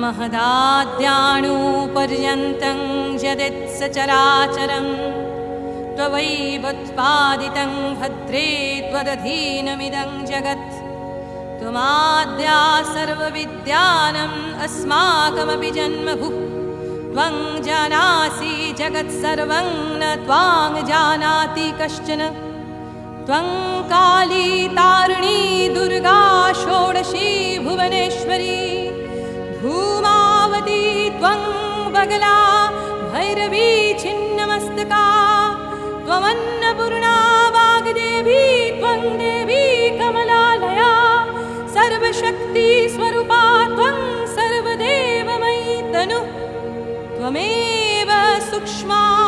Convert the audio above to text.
महदाद्याणुपर्यन्तं यदित्सचराचरं त्ववैवोत्पादितं भद्रे त्वदधीनमिदं जगत्। त्वमाद्या सर्वविद्यानम् अस्माकमपि जन्मभूः। त्वं जानासि जगत्सर्वं न त्वां जानाति कश्चन। त्वं काली तारिणी दुर्गा षोडशी भुवनेश्वरी। धूमावती त्वं बगला भैरवी छिन्नमस्तका। त्वमन्नपूर्णा वाग्देवी त्वं देवी कमलालया। सर्वशक्तिस्वरूपा त्वं सर्वदेवमयी तनुः। त्वमेव सूक्ष्मा